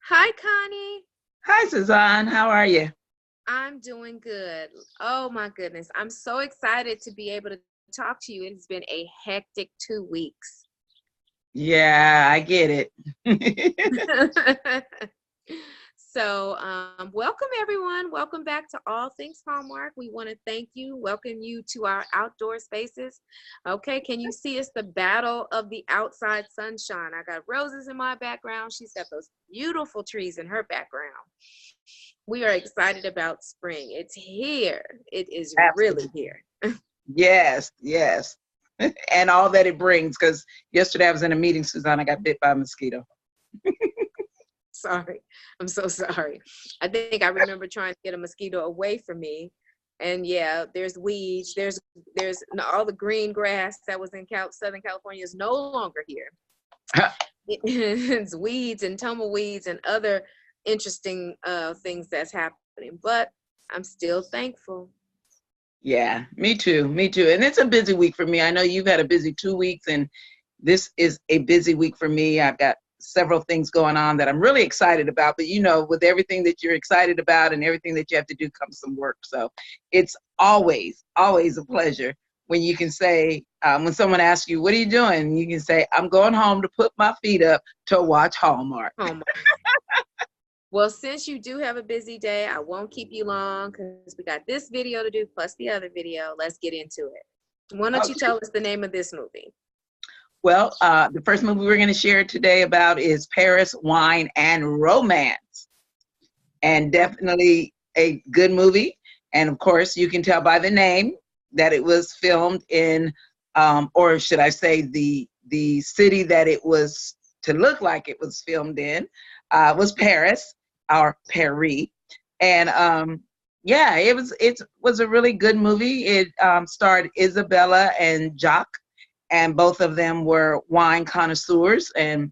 Hi, Connie. Hi, Suzanne. How are you? I'm doing good. Oh my goodness. I'm so excited to be able to talk to you. It's been a hectic 2 weeks. Yeah, I get it. Welcome everyone. Welcome back to All Things Hallmark. We want to thank you, welcome you to our outdoor spaces. Okay, can you see it's the battle of the outside sunshine? I got roses in my background. She's got those beautiful trees in her background. We are excited about spring. It's here. It is really Absolutely. here. Yes, yes. And all that it brings, because yesterday I was in a meeting, Suzanne, I got bit by a mosquito. Sorry. I'm so sorry. I think I remember trying to get a mosquito away from me. And yeah, there's weeds. There's all the green grass that was in Southern California is no longer here. It's weeds and tumbleweeds and other interesting things that's happening. But I'm still thankful. Yeah, me too. Me too. And it's a busy week for me. I know you've had a busy 2 weeks, and this is a busy week for me. I've got several things going on that I'm really excited about. But with everything that you're excited about and everything that you have to do comes some work. So it's always, always a pleasure when you can say, when someone asks you, what are you doing? You can say, I'm going home to put my feet up to watch Hallmark. Hallmark. Well, since you do have a busy day, I won't keep you long because we got this video to do plus the other video. Let's get into it. Why don't you tell us the name of this movie? Well, the first movie we're going to share today about is Paris, Wine, and Romance. And definitely a good movie. And of course, you can tell by the name that it was filmed in, or should I say the city that it was to look like it was filmed in was Paris, or Paris. And yeah, it was a really good movie. It starred Isabella and Jacques, and both of them were wine connoisseurs. And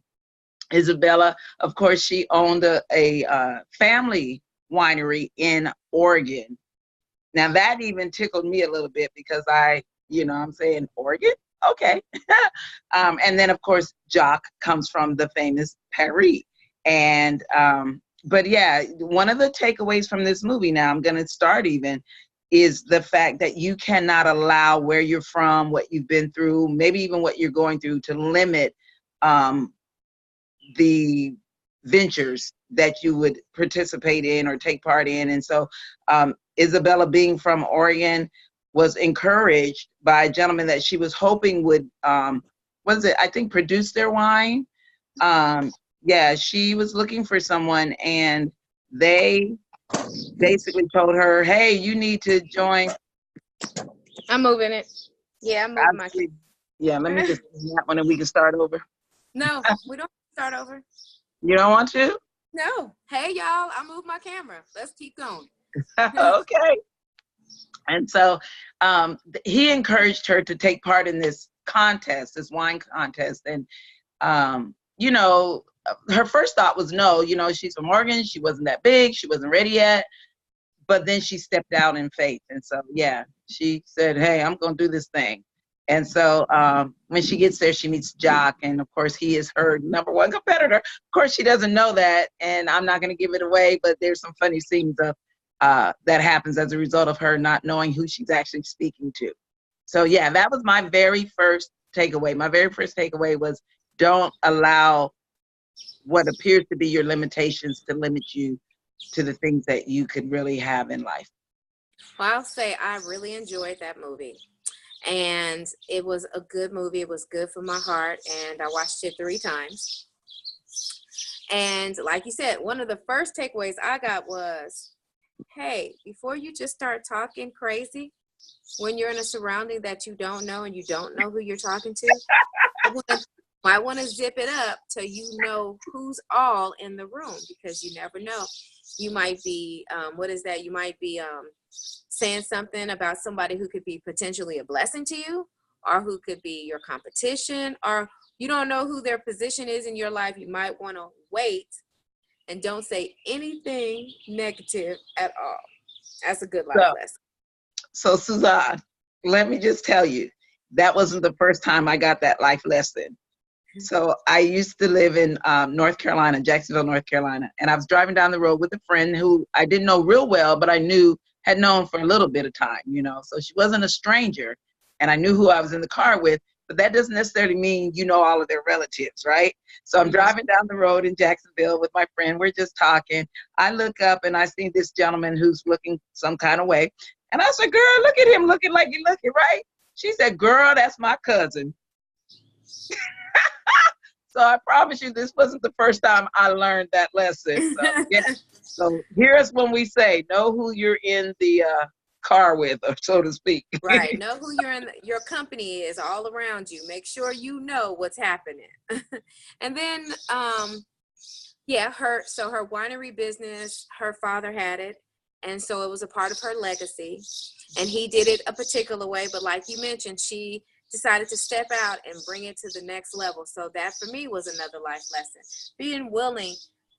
Isabella, of course, she owned a family winery in Oregon. Now that even tickled me a little bit because I'm saying Oregon, okay. And then of course Jacques comes from the famous Paris. And but yeah, one of the takeaways from this movie, now I'm going to start even, is the fact that you cannot allow where you're from, what you've been through, maybe even what you're going through, to limit the ventures that you would participate in or take part in. And so Isabella, being from Oregon, was encouraged by a gentleman that she was hoping would, I think, produce their wine. Yeah, she was looking for someone, and they basically told her, hey, you need to join. I'm moving it. Yeah, I'm moving my. Yeah, let me just that one and we can start over. No, we don't start over. You don't want to? No. Hey, y'all, I moved my camera. Let's keep going. Okay. And so he encouraged her to take part in this contest, this wine contest. And, her first thought was no, she's from Oregon. She wasn't that big. She wasn't ready yet. But then she stepped out in faith. And so, yeah, she said, hey, I'm going to do this thing. And so when she gets there, she meets Jacques. And of course, he is her number one competitor. Of course, she doesn't know that. And I'm not going to give it away. But there's some funny scenes of that happens as a result of her not knowing who she's actually speaking to. So, yeah, that was my very first takeaway. My very first takeaway was, don't allow what appears to be your limitations to limit you to the things that you could really have in life. Well, I'll say I really enjoyed that movie. And it was a good movie. It was good for my heart. And I watched it 3 times. And like you said, one of the first takeaways I got was, hey, before you just start talking crazy, when you're in a surrounding that you don't know and you don't know who you're talking to, I want to zip it up till you know who's all in the room, because you never know. You might be, you might be saying something about somebody who could be potentially a blessing to you, or who could be your competition, or you don't know who their position is in your life. You might want to wait and don't say anything negative at all. That's a good life lesson. So, Suzanne, let me just tell you, that wasn't the first time I got that life lesson. So I used to live in North Carolina, Jacksonville, North Carolina. And I was driving down the road with a friend who I didn't know real well, but I had known for a little bit of time, So she wasn't a stranger. And I knew who I was in the car with. But that doesn't necessarily mean you know all of their relatives, right? So I'm driving down the road in Jacksonville with my friend. We're just talking. I look up and I see this gentleman who's looking some kind of way. And I said, girl, look at him looking like he's looking, right? She said, girl, that's my cousin. So I promise you, this wasn't the first time I learned that lesson. So, yeah. So here's when we say, know who you're in the car with, or so to speak. Right. Know who your company is all around you. Make sure you know what's happening. And then, yeah, her winery business, her father had it. And so it was a part of her legacy. And he did it a particular way. But like you mentioned, she decided to step out and bring it to the next level. So that for me was another life lesson. Being willing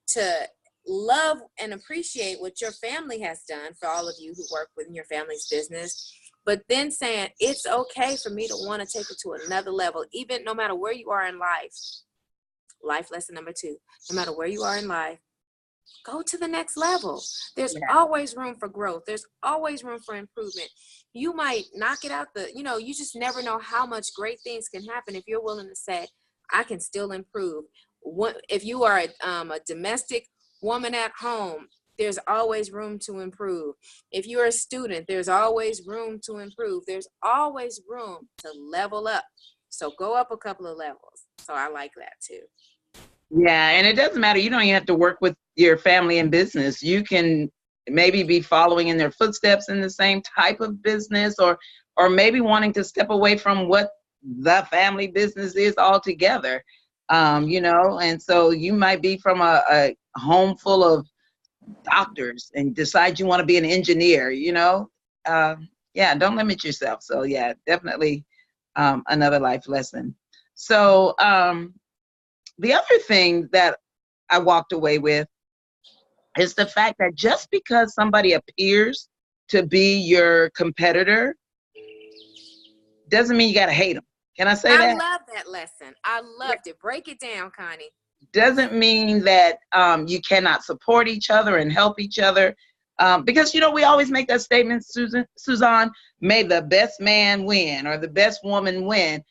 to love and appreciate what your family has done, for all of you who work within your family's business, but then saying it's okay for me to want to take it to another level, even no matter where you are in life. Life lesson number 2, no matter where you are in life, go to the next level. There's always room for growth. There's always room for improvement. You might knock it out you just never know how much great things can happen if you're willing to say, I can still improve. If you are a domestic woman at home, there's always room to improve. If you're a student, there's always room to improve. There's always room to level up. So go up a couple of levels. So I like that too. Yeah, and it doesn't matter. You don't even have to work with your family in business. You can maybe be following in their footsteps in the same type of business, or maybe wanting to step away from what the family business is altogether. And so you might be from a home full of doctors and decide you want to be an engineer, yeah, don't limit yourself. So yeah, definitely another life lesson. So the other thing that I walked away with is the fact that just because somebody appears to be your competitor doesn't mean you got to hate them. Can I say that? I love that lesson. I loved it. Break it down, Connie. Doesn't mean that you cannot support each other and help each other. Because, we always make that statement, Suzanne, may the best man win or the best woman win.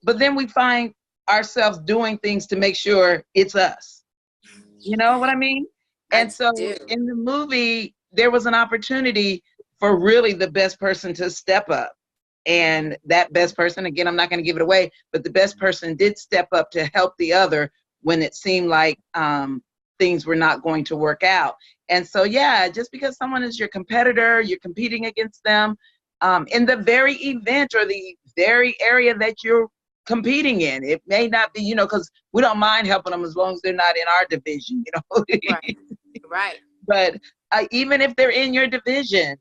But then we find ourselves doing things to make sure it's us. You know what I mean? And so in the movie, there was an opportunity for really the best person to step up. And that best person, again, I'm not going to give it away, but the best person did step up to help the other when it seemed like things were not going to work out. And so, yeah, just because someone is your competitor, you're competing against them in the very event or the very area that you're competing in. It may not be, because we don't mind helping them as long as they're not in our division, Right. But even if they're in your division,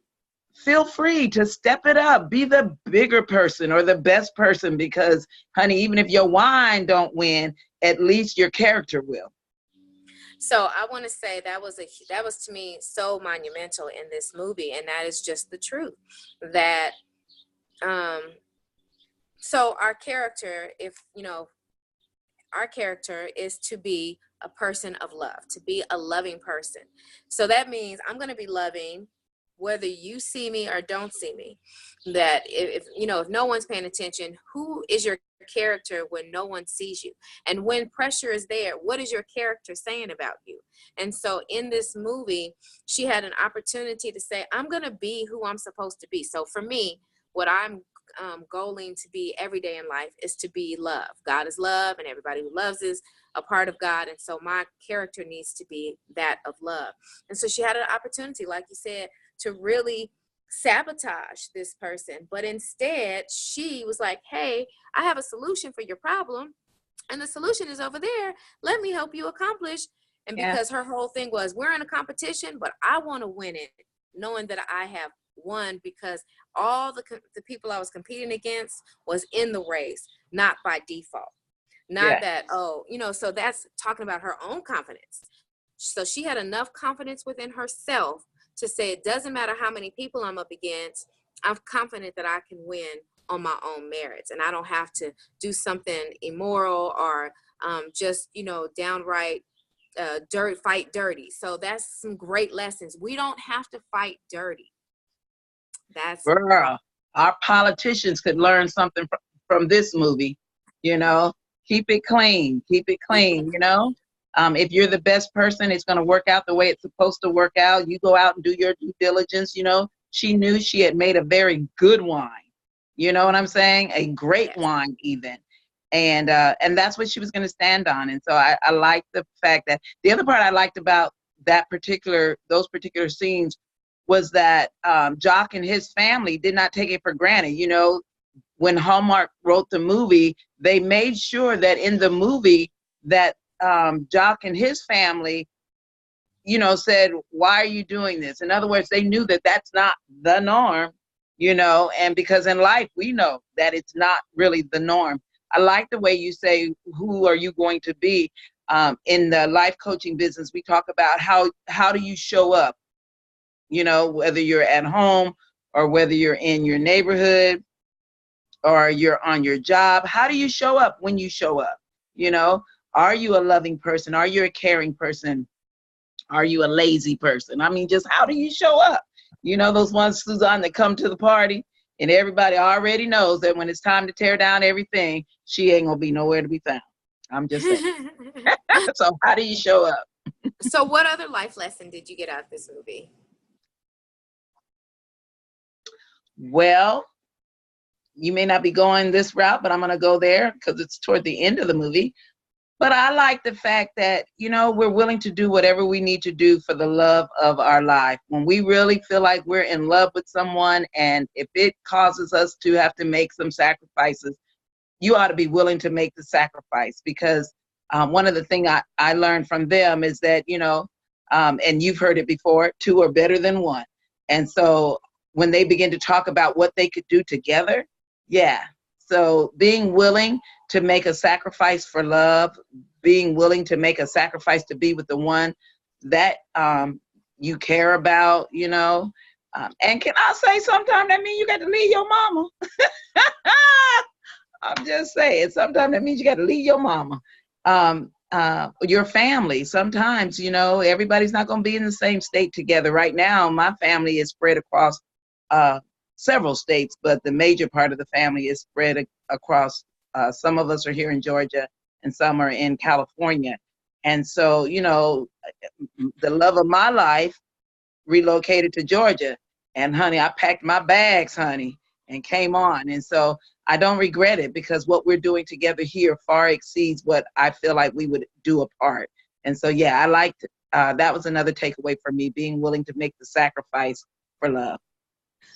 feel free to step it up. Be the bigger person or the best person, because, honey, even if your wine don't win, at least your character will. So I want to say that was to me so monumental in this movie, and that is just the truth. That so our character, our character is to be a person of love, to be a loving person. So that means I'm going to be loving whether you see me or don't see me. That if no one's paying attention, who is your character when no one sees you? And when pressure is there, what is your character saying about you? And so in this movie, she had an opportunity to say, I'm going to be who I'm supposed to be. So for me, what I'm goaling to be every day in life is to be love. God is love, and everybody who loves is a part of God. And so my character needs to be that of love. And so she had an opportunity, like you said, to really sabotage this person. But instead, she was like, hey, I have a solution for your problem, and the solution is over there. Let me help you accomplish. And because her whole thing was, we're in a competition, but I want to win it, knowing that I have won because all the people I was competing against was in the race, not by default. Not that, so that's talking about her own confidence. So she had enough confidence within herself to say, it doesn't matter how many people I'm up against, I'm confident that I can win on my own merits, and I don't have to do something immoral or just, you know, downright fight dirty. So that's some great lessons. We don't have to fight dirty. That's Girl, our politicians could learn something from this movie. You know, keep it clean, keep it clean. You know, if you're the best person, it's going to work out the way it's supposed to work out. You go out and do your due diligence. You know, she knew she had made a very good wine. You know what I'm saying? A great yes. wine, even. And that's what she was going to stand on. And so I like the fact that the other part I liked about those particular scenes was that Jock and his family did not take it for granted. You know, when Hallmark wrote the movie, they made sure that in the movie that Jock and his family, you know, said, why are you doing this? In other words, they knew that that's not the norm, you know, and because in life, we know that it's not really the norm. I like the way you say, who are you going to be? In the life coaching business, we talk about how do you show up? You know, whether you're at home or whether you're in your neighborhood or you're on your job, how do you show up when you show up? You know, are you a loving person? Are you a caring person? Are you a lazy person? I mean, just how do you show up? You know, those ones, Suzanne, that come to the party and everybody already knows that when it's time to tear down everything, she ain't gonna be nowhere to be found. I'm just saying. So how do you show up? So what other life lesson did you get out of this movie? Well, you may not be going this route, but I'm going to go there because it's toward the end of the movie. But I like the fact that, you know, we're willing to do whatever we need to do for the love of our life. When we really feel like we're in love with someone, and if it causes us to have to make some sacrifices, you ought to be willing to make the sacrifice. Because one of the things I learned from them is that, you know, and you've heard it before, two are better than one. And so when they begin to talk about what they could do together, yeah. So being willing to make a sacrifice for love, being willing to make a sacrifice to be with the one that you care about, you know. And can I say sometimes that means you got to leave your mama? I'm just saying, sometimes that means you got to leave your mama. Your family, sometimes, you know, everybody's not going to be in the same state together. Right now, my family is spread across several states, but the major part of the family is spread across. Some of us are here in Georgia and some are in California. And so, you know, the love of my life relocated to Georgia. And honey, I packed my bags, honey, and came on. And so I don't regret it because what we're doing together here far exceeds what I feel like we would do apart. And so, yeah, I liked, that was another takeaway for me, being willing to make the sacrifice for love.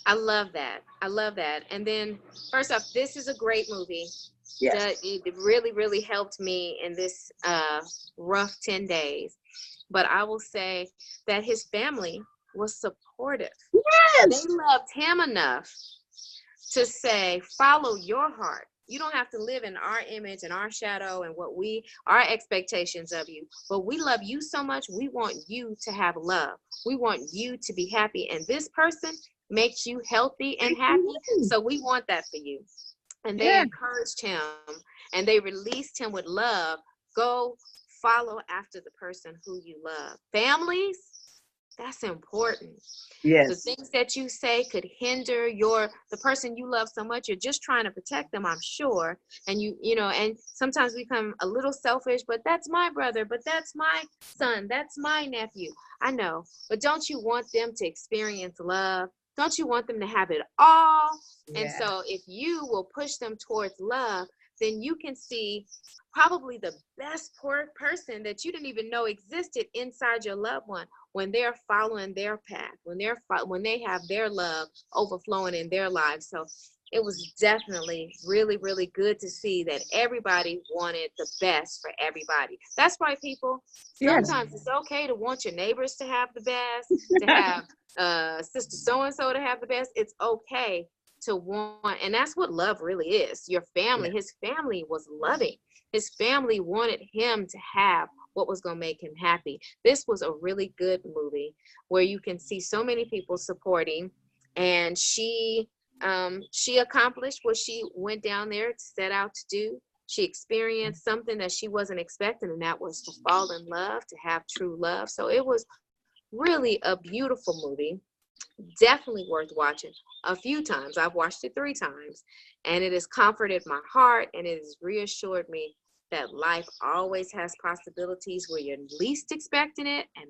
I love that. I love that. And then first off, this is a great movie. Yes. It really, really helped me in this rough 10 days. But I will say that his family was supportive. Yes. They loved him enough to say, follow your heart. You don't have to live in our image and our shadow and our expectations of you. But we love you so much. We want you to have love. We want you to be happy. And this person makes you healthy and happy. So we want that for you. And they encouraged him and they released him with love. Go follow after the person who you love. Families, that's important. Yes. The things that you say could hinder the person you love so much. You're just trying to protect them, I'm sure. And you know, and sometimes we become a little selfish, but that's my brother, but that's my son, that's my nephew. I know, but don't you want them to experience love? Don't you want them to have it all? Yeah. And so if you will push them towards love, then you can see probably the best person that you didn't even know existed inside your loved one when they're following their path, when they have their love overflowing in their lives. So it was definitely really, really good to see that everybody wanted the best for everybody. That's right, people. Sometimes it's okay to want your neighbors to have the best, to have sister so-and-so to have the best. It's okay to want, and that's what love really is. Your family, his family was loving. His family wanted him to have what was going to make him happy. This was a really good movie where you can see so many people supporting, and she She accomplished what she went down there to set out to do. She experienced something that she wasn't expecting, and that was to fall in love, to have true love. So it was really a beautiful movie. Definitely worth watching a few times. I've watched it 3 times, and it has comforted my heart, and it has reassured me that life always has possibilities where you're least expecting it. And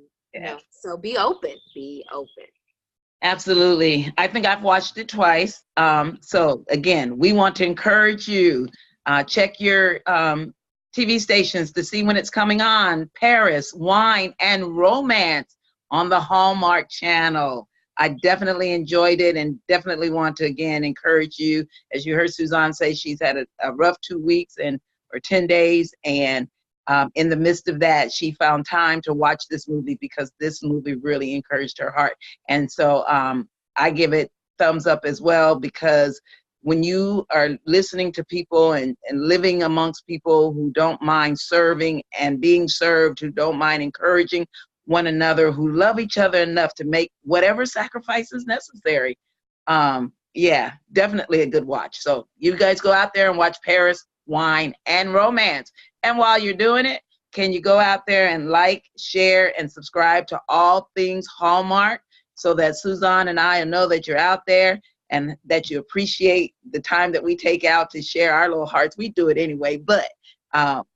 so be open. Be open. Absolutely. I think I've watched it twice. So again, we want to encourage you, check your TV stations to see when it's coming on. Paris, Wine, and Romance on the Hallmark Channel. I definitely enjoyed it, and definitely want to, again, encourage you. As you heard Suzanne say, she's had a rough 2 weeks or 10 days, and in the midst of that, she found time to watch this movie because this movie really encouraged her heart. And so I give it thumbs up as well, because when you are listening to people and living amongst people who don't mind serving and being served, who don't mind encouraging one another, who love each other enough to make whatever sacrifices necessary, yeah, definitely a good watch. So you guys go out there and watch Paris, Wine, and Romance. And while you're doing it, can you go out there and like, share, and subscribe to All Things Hallmark, so that Suzanne and I know that you're out there and that you appreciate the time that we take out to share our little hearts. We do it anyway, but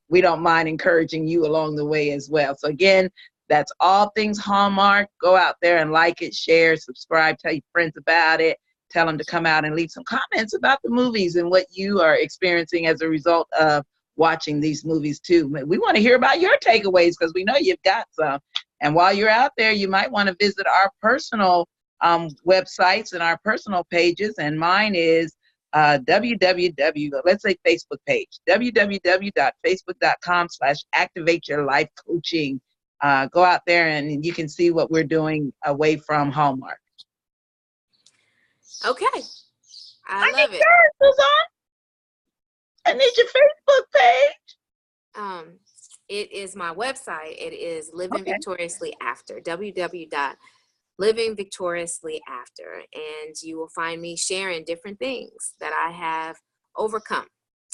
we don't mind encouraging you along the way as well. So again, that's All Things Hallmark. Go out there and like it, share, subscribe, tell your friends about it. Tell them to come out and leave some comments about the movies and what you are experiencing as a result of watching these movies too. We want to hear about your takeaways, because we know you've got some. And while you're out there, you might want to visit our personal websites and our personal pages. And mine is let's say Facebook page, www.facebook.com/activateyourlifecoaching. Go out there and you can see what we're doing away from Hallmark. Okay. I love it. Suzanne, I need your Facebook page. It is my website. It is Living Victoriously After, www.livingvictoriouslyafter. And you will find me sharing different things that I have overcome.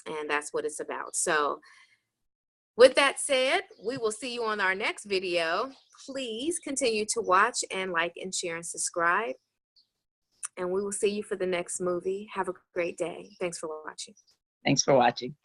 And that's what it's about. So with that said, we will see you on our next video. Please continue to watch and like and share and subscribe. And we will see you for the next movie. Have a great day. Thanks for watching. Thanks for watching.